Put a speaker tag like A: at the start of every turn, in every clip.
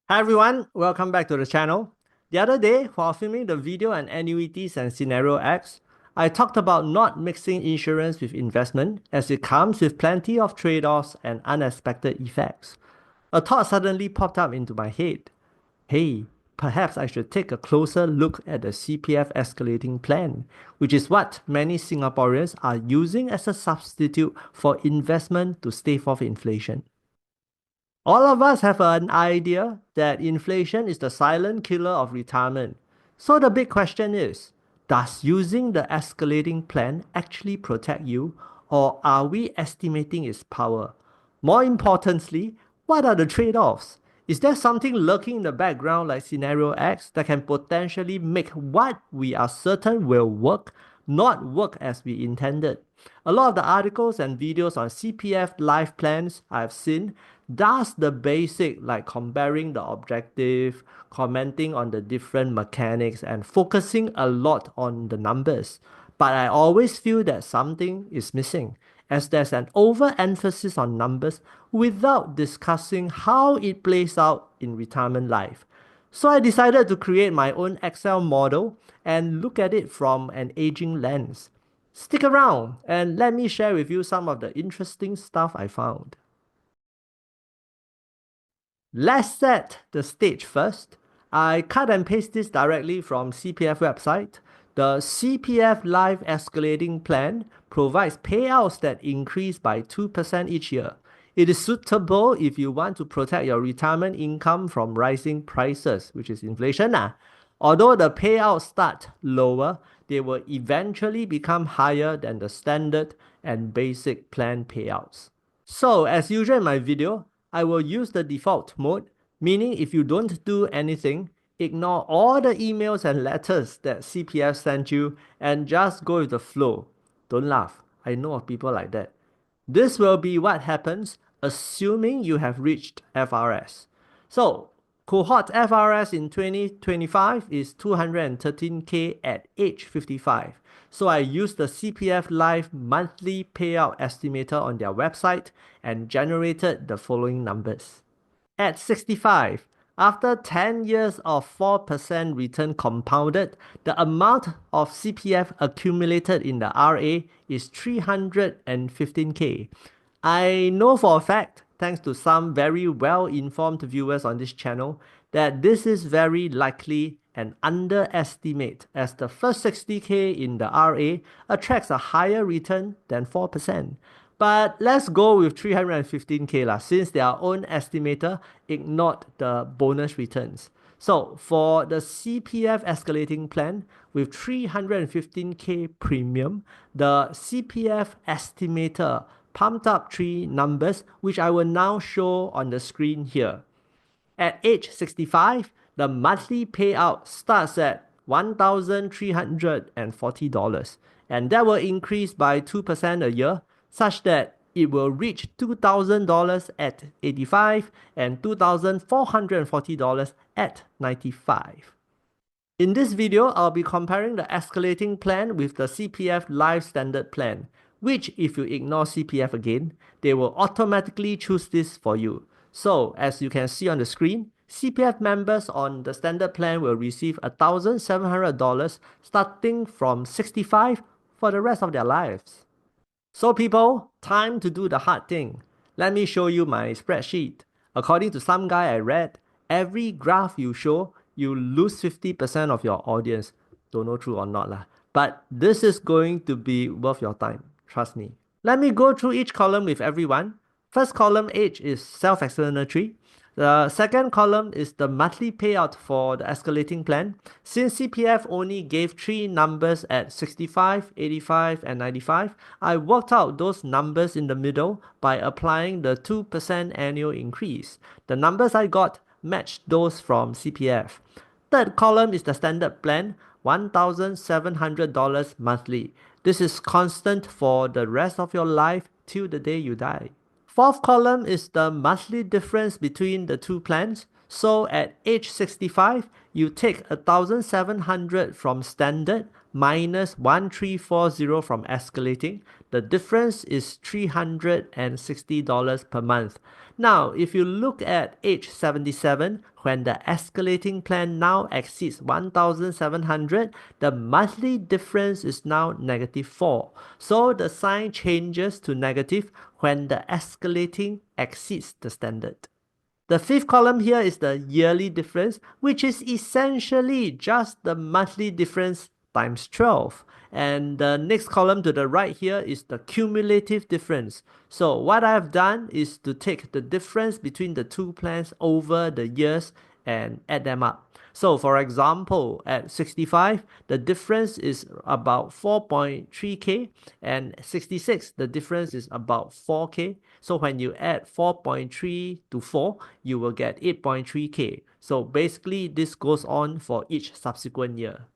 A: Hi everyone, welcome back to the channel. The other day, while filming the video on annuities and scenario X, I talked about not mixing insurance with investment as it comes with plenty of trade-offs and unexpected effects. A thought suddenly popped up into my head. Hey, perhaps I should take a closer look at the CPF escalating plan, which is what many Singaporeans are using as a substitute for investment to stave off inflation. All of us have an idea that inflation is the silent killer of retirement. So the big question is, does using the escalating plan actually protect you, or are we estimating its power? More importantly, what are the trade-offs? Is there something lurking in the background like scenario X that can potentially make what we are certain will work not work as we intended? A lot of the articles and videos on CPF life plans I've seen does the basic like comparing the objective, commenting on the different mechanics, and focusing a lot on the numbers. But I always feel that something is missing, as there's an overemphasis on numbers without discussing how it plays out in retirement life. So I decided to create my own Excel model and look at it from an aging lens. Stick around and let me share with you some of the interesting stuff I found. Let's set the stage first. I cut and paste this directly from CPF website. The CPF Life Escalating Plan provides payouts that increase by 2% each year. It is suitable if you want to protect your retirement income from rising prices, which is inflation. Although the payouts start lower, they will eventually become higher than the standard and basic plan payouts. So as usual in my video, I will use the default mode, meaning if you don't do anything, ignore all the emails and letters that CPF sent you and just go with the flow. Don't laugh. I know of people like that. This will be what happens assuming you have reached FRS. So, cohort FRS in 2025 is 213K at age 55. So I used the CPF Life monthly payout estimator on their website and generated the following numbers. At 65, after 10 years of 4% return compounded, the amount of CPF accumulated in the RA is 315K. I know for a fact, thanks to some very well-informed viewers on this channel, that this is very likely an underestimate as the first 60K in the RA attracts a higher return than 4%. But let's go with 315K lah, since their own estimator ignored the bonus returns. So for the CPF escalating plan with 315K premium, the CPF estimator pumped up three numbers, which I will now show on the screen here. At age 65, the monthly payout starts at $1,340, and that will increase by 2% a year, such that it will reach $2,000 at 85 and $2,440 at 95. In this video, I'll be comparing the escalating plan with the CPF Life Standard Plan, which if you ignore CPF again, they will automatically choose this for you. So, as you can see on the screen, CPF members on the standard plan will receive $1,700 starting from 65 for the rest of their lives. So people, time to do the hard thing. Let me show you my spreadsheet. According to some guy I read, every graph you show, you lose 50% of your audience. Don't know true or not lah. But this is going to be worth your time. Trust me. Let me go through each column with everyone. First column age is self-explanatory. The second column is the monthly payout for the escalating plan. Since CPF only gave three numbers at 65, 85, and 95, I worked out those numbers in the middle by applying the 2% annual increase. The numbers I got matched those from CPF. Third column is the standard plan, $1,700 monthly. This is constant for the rest of your life till the day you die. Fourth column is the monthly difference between the two plans. So at age 65, you take $1,700 from standard minus 1340 from escalating. The difference is $360 per month. Now, if you look at age 77, when the escalating plan now exceeds 1,700, the monthly difference is now -4. So the sign changes to negative when the escalating exceeds the standard. The fifth column here is the yearly difference, which is essentially just the monthly difference times 12. And the next column to the right here is the cumulative difference. So what I've done is to take the difference between the two plans over the years and add them up. So for example, at 65, the difference is about 4.3K, and 66, the difference is about 4K. So when you add 4.3 to 4, you will get 8.3K. So basically, this goes on for each subsequent year.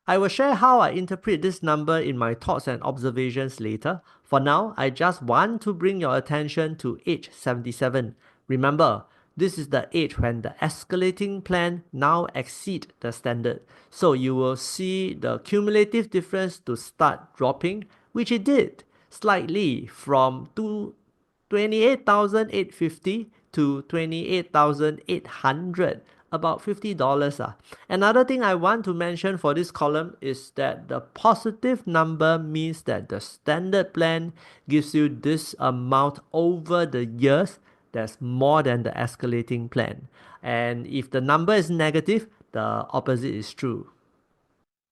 A: I will share how I interpret this number in my thoughts and observations later. For now, I just want to bring your attention to age 77. Remember, this is the age when the escalating plan now exceeds the standard. So you will see the cumulative difference to start dropping, which it did slightly from 28,850 to 28,800, about $50. Another thing I want to mention for this column is that the positive number means that the standard plan gives you this amount over the years. That's more than the escalating plan. And if the number is negative, the opposite is true.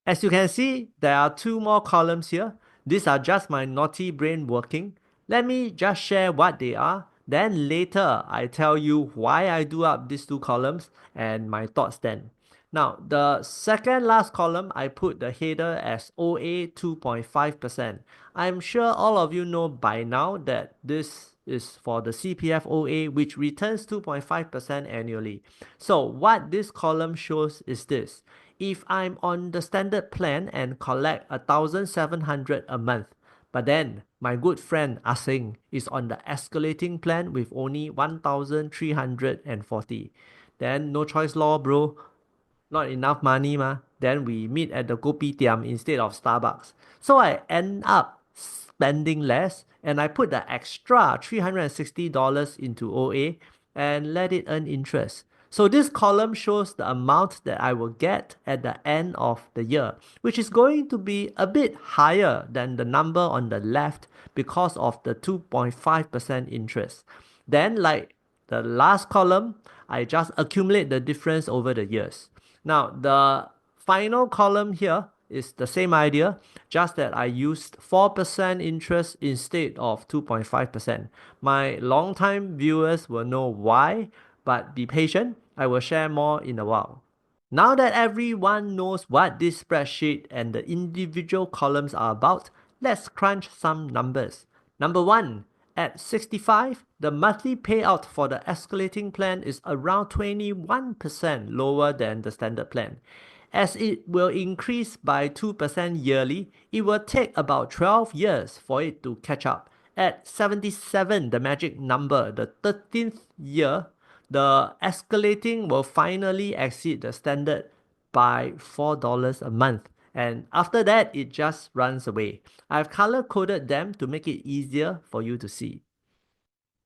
A: As you can see, there are two more columns here. These are just my naughty brain working. Let me just share what they are. Then later, I tell you why I do up these two columns and my thoughts then. Now, the second last column, I put the header as OA 2.5%. I'm sure all of you know by now that this is for the CPF OA, which returns 2.5% annually. So what this column shows is this. If I'm on the standard plan and collect 1,700 a month, but then my good friend Asing is on the escalating plan with only 1,340, then no choice law, bro. Not enough money ma. Then we meet at the kopitiam instead of Starbucks. So I end up spending less, and I put the extra $360 into OA and let it earn interest. So this column shows the amount that I will get at the end of the year, which is going to be a bit higher than the number on the left because of the 2.5% interest. Then, like the last column, I just accumulate the difference over the years. Now, the final column here is the same idea, just that I used 4% interest instead of 2.5%. My long-time viewers will know why, but be patient. I will share more in a while. Now that everyone knows what this spreadsheet and the individual columns are about, let's crunch some numbers. Number one, at 65, the monthly payout for the escalating plan is around 21% lower than the standard plan. As it will increase by 2% yearly, it will take about 12 years for it to catch up. At 77, the magic number, the 13th year, the escalating will finally exceed the standard by $4 a month. And after that, it just runs away. I've color coded them to make it easier for you to see.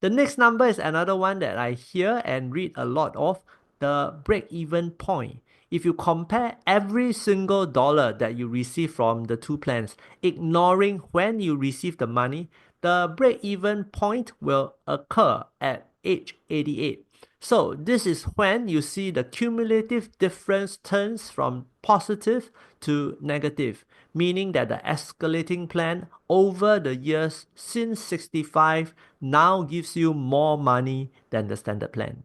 A: The next number is another one that I hear and read a lot of, the break-even point. If you compare every single dollar that you receive from the two plans, ignoring when you receive the money, the break-even point will occur at age 88. So this is when you see the cumulative difference turns from positive to negative, meaning that the escalating plan over the years since 65 now gives you more money than the standard plan.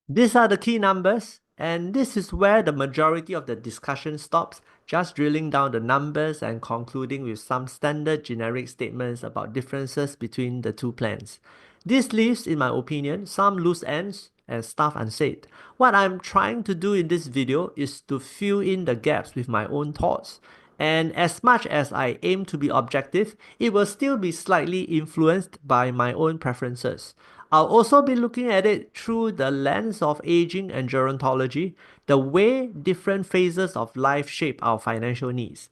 A: These are the key numbers, and this is where the majority of the discussion stops, just drilling down the numbers and concluding with some standard generic statements about differences between the two plans. This leaves, in my opinion, some loose ends and stuff unsaid. What I'm trying to do in this video is to fill in the gaps with my own thoughts. And as much as I aim to be objective, it will still be slightly influenced by my own preferences. I'll also be looking at it through the lens of aging and gerontology, the way different phases of life shape our financial needs.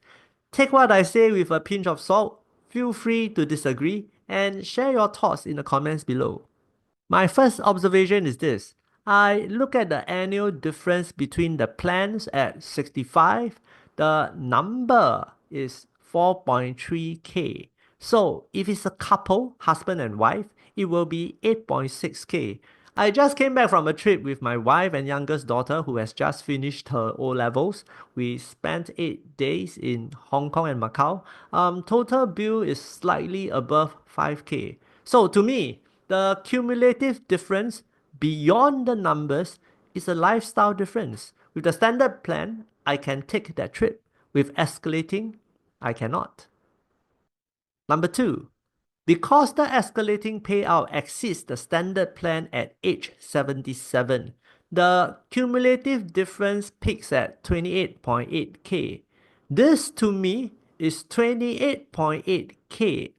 A: Take what I say with a pinch of salt. Feel free to disagree and share your thoughts in the comments below. My first observation is this. I look at the annual difference between the plans at 65. The number is 4.3K. So if it's a couple, husband and wife, it will be 8.6K. I just came back from a trip with my wife and youngest daughter who has just finished her O-levels. We spent 8 days in Hong Kong and Macau. Total bill is slightly above 5K. So to me, the cumulative difference beyond the numbers is a lifestyle difference. With the standard plan, I can take that trip. With escalating, I cannot. Number two, because the escalating payout exceeds the standard plan at age 77, the cumulative difference peaks at 28.8K. This to me is 28.8K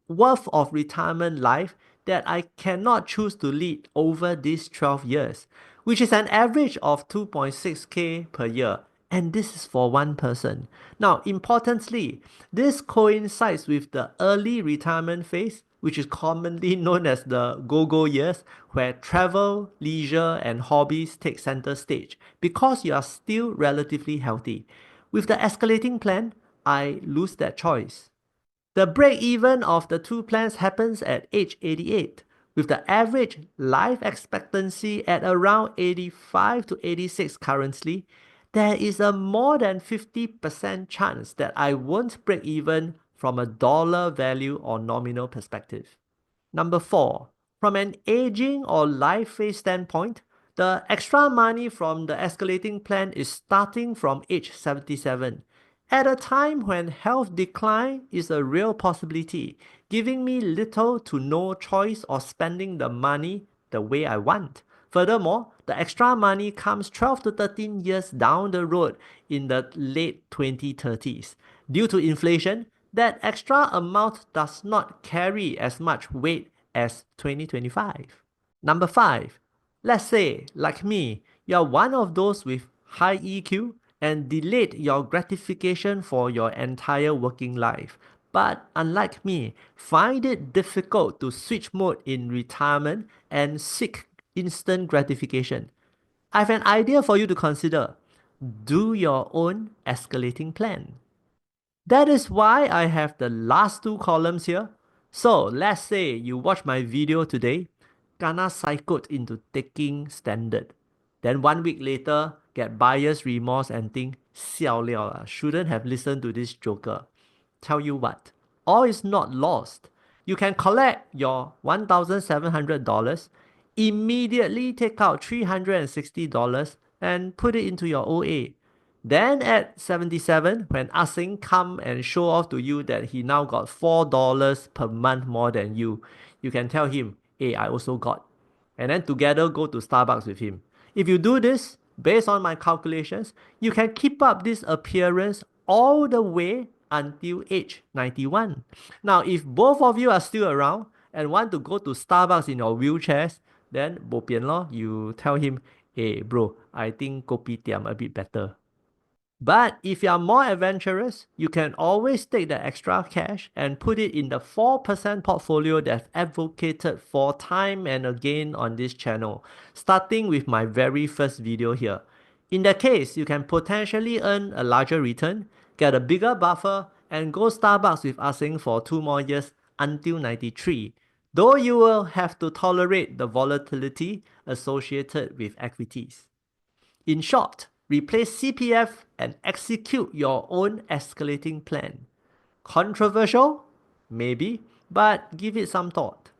A: worth of retirement life that I cannot choose to lead over these 12 years, which is an average of 2.6K per year. And this is for one person. Now, importantly, this coincides with the early retirement phase, which is commonly known as the go-go years, where travel, leisure, and hobbies take center stage because you are still relatively healthy. With the escalating plan, I lose that choice. The break-even of the two plans happens at age 88, with the average life expectancy at around 85 to 86 currently. There is a more than 50% chance that I won't break even from a dollar value or nominal perspective. Number 4, from an aging or life phase standpoint, the extra money from the escalating plan is starting from age 77, at a time when health decline is a real possibility, giving me little to no choice of spending the money the way I want. Furthermore, the extra money comes 12 to 13 years down the road in the late 2030s. Due to inflation, that extra amount does not carry as much weight as 2025. Number 5, let's say, like me, you're one of those with high EQ and delayed your gratification for your entire working life. But unlike me, find it difficult to switch mode in retirement and seek instant gratification. I have an idea for you to consider. Do your own escalating plan. That is why I have the last two columns here. So let's say you watch my video today, kena psychoed into taking standard. Then 1 week later, get buyer's remorse and think, siao liao lah, shouldn't have listened to this joker. Tell you what, all is not lost. You can collect your $1,700, immediately take out $360 and put it into your OA. Then at 77, when Ah Sing come and show off to you that he now got $4 per month more than you, you can tell him, hey, I also got. And then together go to Starbucks with him. If you do this, based on my calculations, you can keep up this appearance all the way until age 91. Now, if both of you are still around and want to go to Starbucks in your wheelchairs, then bo pian lo, you tell him, hey bro, I think kopitiam a bit better. But if you are more adventurous, you can always take the extra cash and put it in the 4% portfolio that I've advocated for time and again on this channel, starting with my very first video here. In that case, you can potentially earn a larger return, get a bigger buffer, and go Starbucks with Ah Sing for 2 more years until 93, though you will have to tolerate the volatility associated with equities. In short, replace CPF and execute your own escalating plan. Controversial? Maybe, but give it some thought.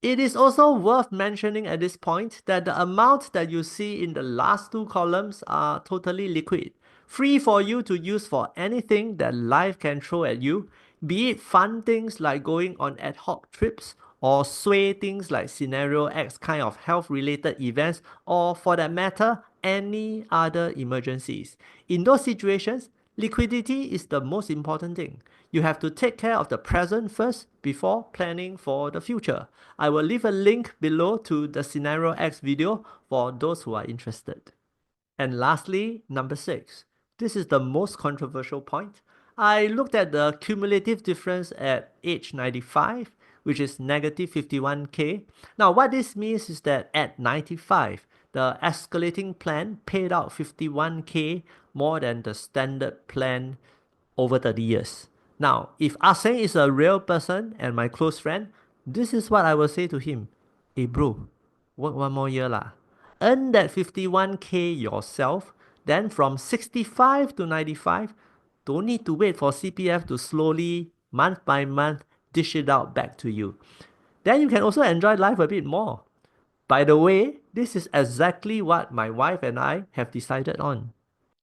A: It is also worth mentioning at this point that the amounts that you see in the last two columns are totally liquid, free for you to use for anything that life can throw at you, be it fun things like going on ad hoc trips or sway things like Scenario X kind of health related events, or for that matter, any other emergencies. In those situations, liquidity is the most important thing. You have to take care of the present first before planning for the future. I will leave a link below to the Scenario X video for those who are interested. And lastly, number 6. This is the most controversial point. I looked at the cumulative difference at age 95, which is negative 51k. Now, what this means is that at 95, the escalating plan paid out 51k more than the standard plan over 30 years. Now, if Ah-Seng is a real person and my close friend, this is what I will say to him. Hey bro, work one more year lah. Earn that 51k yourself. Then from 65 to 95, don't need to wait for CPF to slowly, month by month, dish it out back to you. Then you can also enjoy life a bit more. By the way, this is exactly what my wife and I have decided on.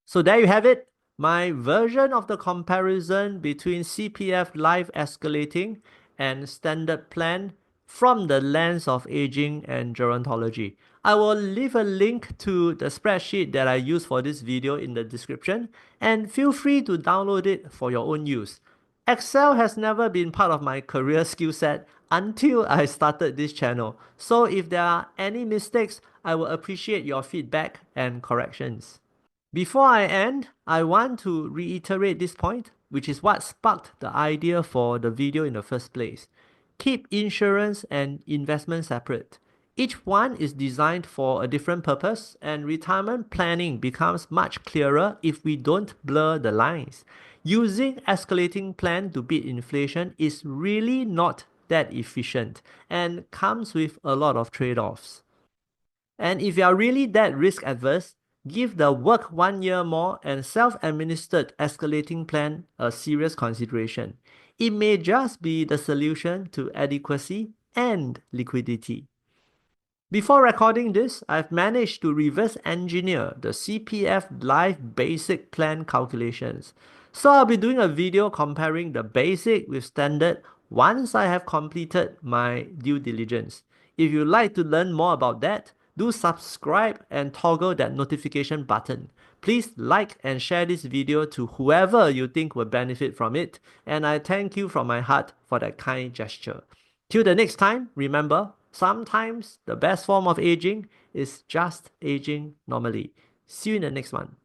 A: So there you have it, my version of the comparison between CPF Life Escalating and Standard Plan from the lens of aging and gerontology. I will leave a link to the spreadsheet that I use for this video in the description, and feel free to download it for your own use. Excel has never been part of my career skill set until I started this channel, so if there are any mistakes, I will appreciate your feedback and corrections. Before I end, I want to reiterate this point, which is what sparked the idea for the video in the first place. Keep insurance and investment separate. Each one is designed for a different purpose, and retirement planning becomes much clearer if we don't blur the lines. Using escalating plan to beat inflation is really not that efficient and comes with a lot of trade-offs. And if you are really that risk adverse, give the work 1 year more and self-administered escalating plan a serious consideration. It may just be the solution to adequacy and liquidity. Before recording this, I've managed to reverse engineer the CPF Life Basic Plan calculations. So I'll be doing a video comparing the basic with standard once I have completed my due diligence. If you'd like to learn more about that, do subscribe and toggle that notification button. Please like and share this video to whoever you think will benefit from it, and I thank you from my heart for that kind gesture. Till the next time, remember, sometimes the best form of aging is just aging normally. See you in the next one.